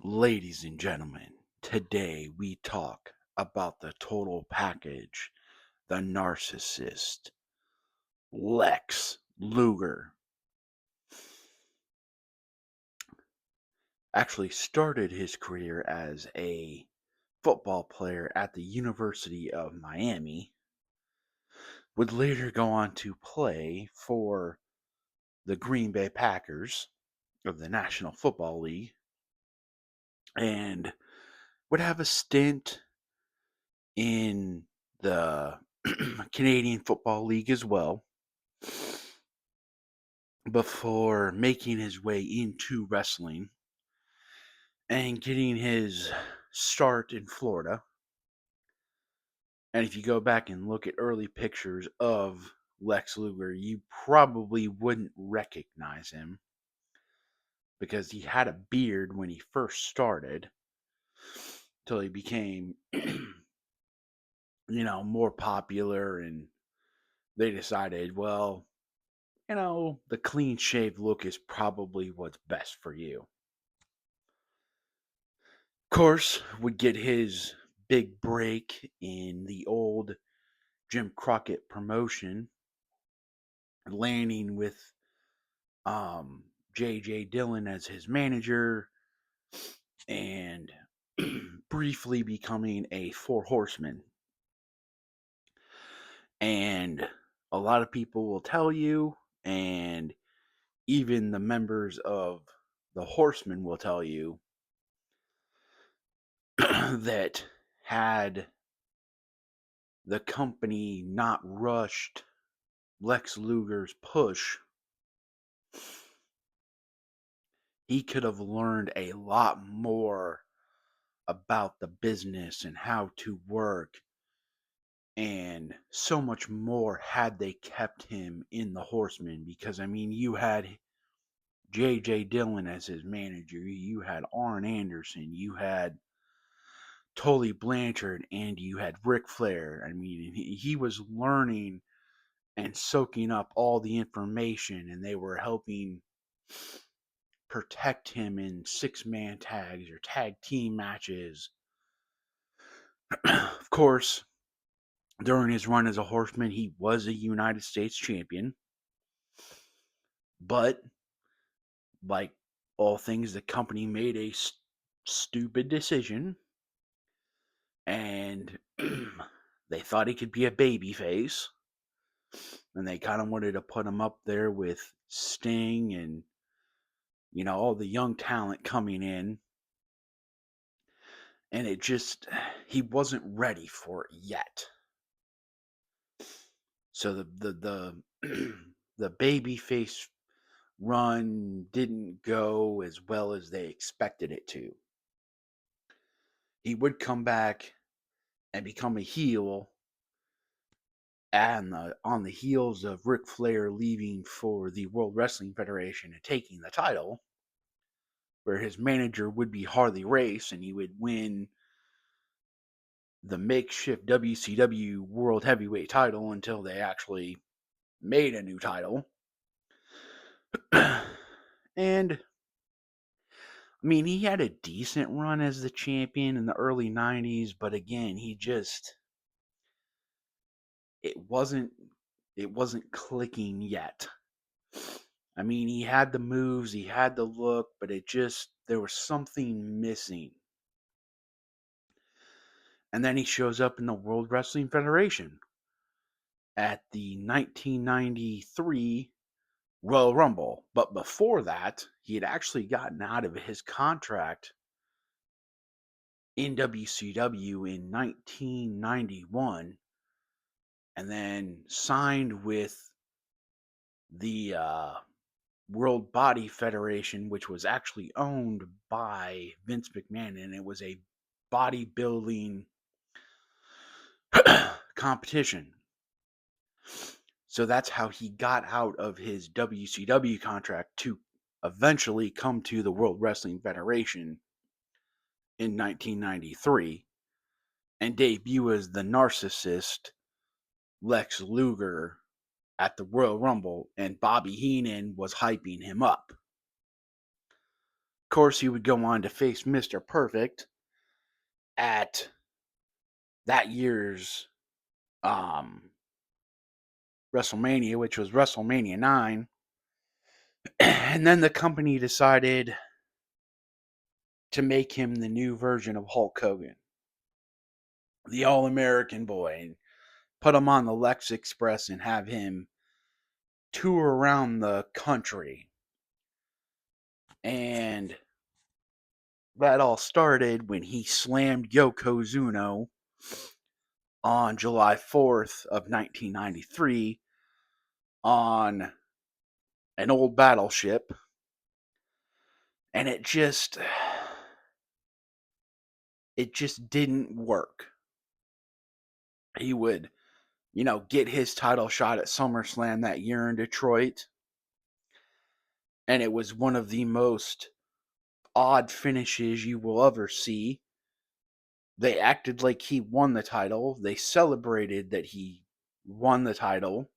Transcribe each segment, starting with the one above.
Ladies and gentlemen, today we talk about the total package, the narcissist, Lex Luger. Actually started his career as a football player at the University of Miami, would later go on to play for the Green Bay Packers of the National Football League, and would have a stint in the Canadian Football League as well before making his way into wrestling and getting his start in Florida. And if you go back and look at early pictures of Lex Luger, you probably wouldn't recognize him because he had a beard when he first started till he became more popular, and they decided, well, the clean shaved look is probably what's best for you. Of course, would get his big break in the old Jim Crockett promotion, landing with J.J. Dillon as his manager and briefly becoming a Four Horseman. And a lot of people will tell you, and even the members of the Horsemen will tell you, that had the company not rushed Lex Luger's push, he could have learned a lot more about the business and how to work, and so much more had they kept him in the Horsemen. Because you had J.J. Dillon as his manager, you had Arn Anderson, you had Tully Blanchard, and you had Ric Flair. He was learning and soaking up all the information, and they were helping protect him in six-man tags or tag team matches. Of course, during his run as a Horseman, he was a United States champion. But, like all things, the company made a stupid decision, and they thought he could be a babyface, and they kind of wanted to put him up there with Sting and all the young talent coming in, and he wasn't ready for it yet. So the the babyface run didn't go as well as they expected it to. He would come back and become a heel, and on the heels of Ric Flair leaving for the World Wrestling Federation and taking the title, where his manager would be Harley Race, and he would win the makeshift WCW World Heavyweight title until they actually made a new title. And he had a decent run as the champion in the early 90s, but again, it wasn't clicking yet. He had the moves, he had the look, but there was something missing. And then he shows up in the World Wrestling Federation at the 1993 Royal Rumble. But before that, he had actually gotten out of his contract in WCW in 1991 and then signed with the World Body Federation, which was actually owned by Vince McMahon, and it was a bodybuilding competition. So that's how he got out of his WCW contract to eventually come to the World Wrestling Federation in 1993 and debut as the narcissist Lex Luger at the Royal Rumble, and Bobby Heenan was hyping him up. course, he would go on to face Mr. Perfect at that year's WrestleMania, which was WrestleMania 9. And then the company decided to make him the new version of Hulk Hogan, the All American boy, and put him on the Lex Express and have him tour around the country. And that all started when he slammed Yokozuna on July 4th of 1993 on an old battleship. And it just didn't work. He would, get his title shot at SummerSlam that year in Detroit. And it was one of the most odd finishes you will ever see. They acted like he won the title. They celebrated that he won the title.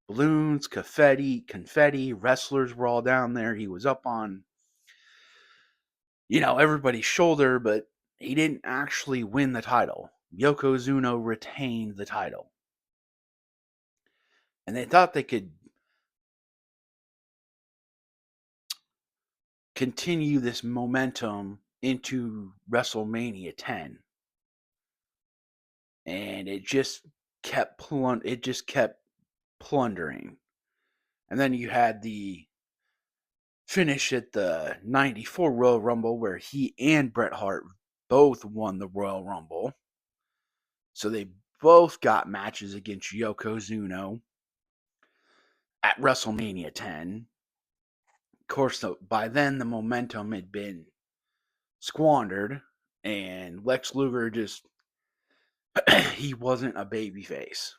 Balloons, confetti, wrestlers were all down there. He was up on, everybody's shoulder, but he didn't actually win the title. Yokozuna retained the title. And they thought they could continue this momentum into WrestleMania 10. And it just kept plundering. And then you had the finish at the 94 Royal Rumble where he and Bret Hart both won the Royal Rumble. So they both got matches against Yokozuna at WrestleMania 10. Of course, by then the momentum had been squandered, and Lex Luger just he wasn't a babyface.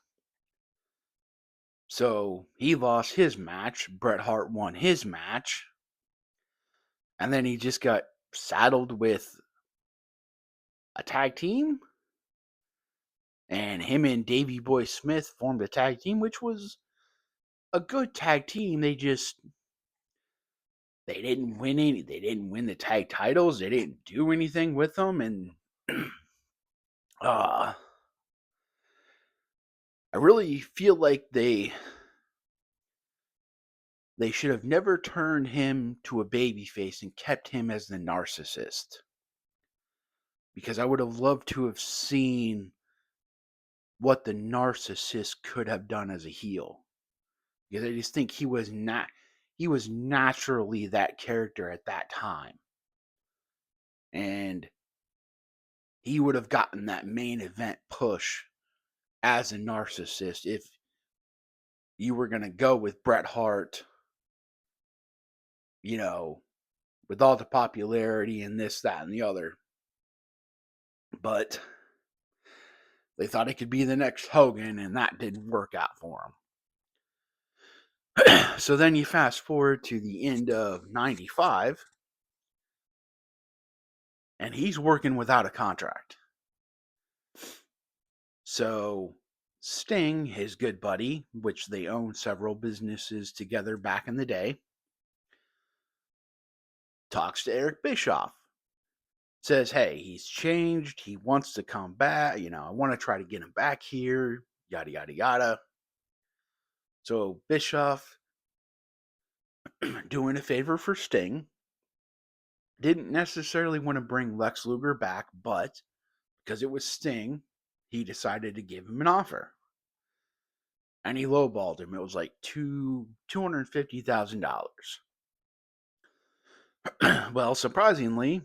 So he lost his match. Bret Hart won his match. And then he just got saddled with a tag team. And him and Davey Boy Smith formed a tag team, which was a good tag team. They didn't win any. They didn't win the tag titles. They didn't do anything with them. And I really feel like they should have never turned him to a babyface and kept him as the narcissist. Because I would have loved to have seen what the narcissist could have done as a heel. Because I just think he was naturally that character at that time. And he would have gotten that main event push as a narcissist if you were going to go with Bret Hart, with all the popularity and this, that, and the other. But they thought it could be the next Hogan, and that didn't work out for him. So then you fast forward to the end of 95, and he's working without a contract. So Sting, his good buddy, which they owned several businesses together back in the day, talks to Eric Bischoff. Says, hey, he's changed. He wants to come back. I want to try to get him back here. Yada, yada, yada. So Bischoff, doing a favor for Sting, didn't necessarily want to bring Lex Luger back, but because it was Sting, he decided to give him an offer. And he lowballed him. It was like $250,000. Well, surprisingly,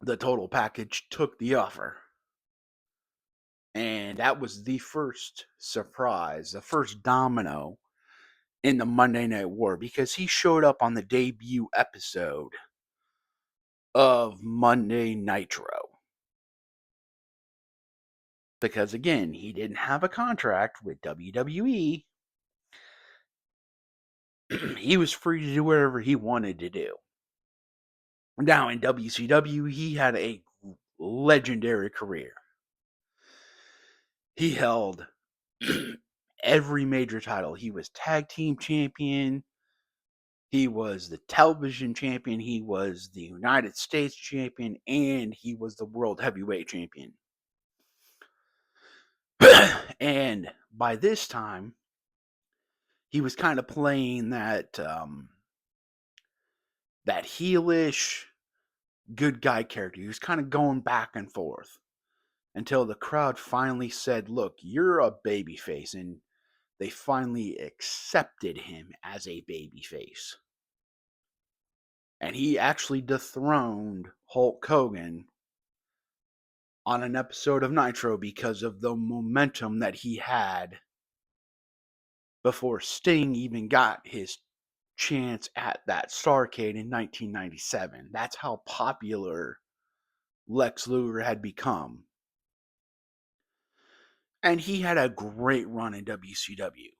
the total package took the offer. And that was the first surprise, the first domino in the Monday Night War, because he showed up on the debut episode of Monday Nitro. Because again, he didn't have a contract with WWE. He was free to do whatever he wanted to do. Now in WCW, he had a legendary career. He held every major title. He was tag team champion. He was the television champion, he was the United States champion, and he was the world heavyweight champion. And by this time, he was kind of playing that heelish good guy character. He was kind of going back and forth until the crowd finally said, "Look, you're a babyface," and they finally accepted him as a babyface. And he actually dethroned Hulk Hogan on an episode of Nitro because of the momentum that he had before Sting even got his chance at that Starrcade in 1997. That's how popular Lex Luger had become. And he had a great run in WCW.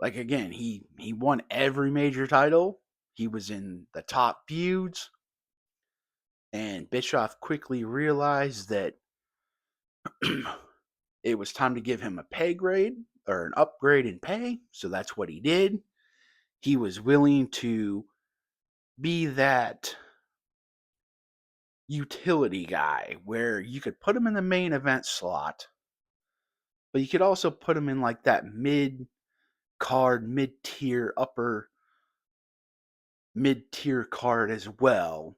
Like, again, he won every major title. He was in the top feuds. And Bischoff quickly realized that it was time to give him a pay grade or an upgrade in pay. So that's what he did. He was willing to be that utility guy where you could put him in the main event slot, but you could also put him in like that mid-card, mid-tier, upper mid-tier card as well.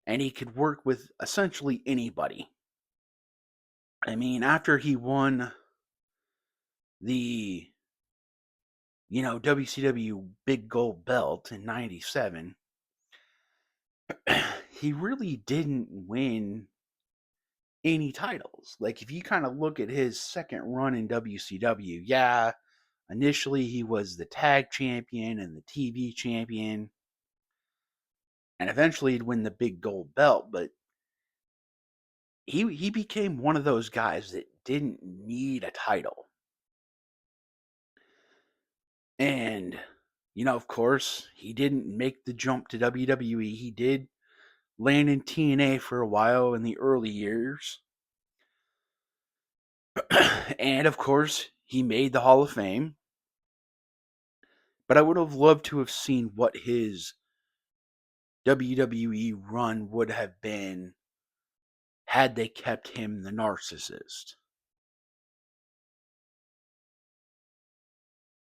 And he could work with essentially anybody. I mean, after he won the WCW Big Gold Belt in 97, he really didn't win any titles. Like, if you kind of look at his second run in WCW, yeah, initially he was the tag champion and the TV champion, and eventually he'd win the Big Gold Belt, but he became one of those guys that didn't need a title. And, of course, he didn't make the jump to WWE. He did land in TNA for a while in the early years. And, of course, he made the Hall of Fame. But I would have loved to have seen what his WWE run would have been had they kept him the narcissist.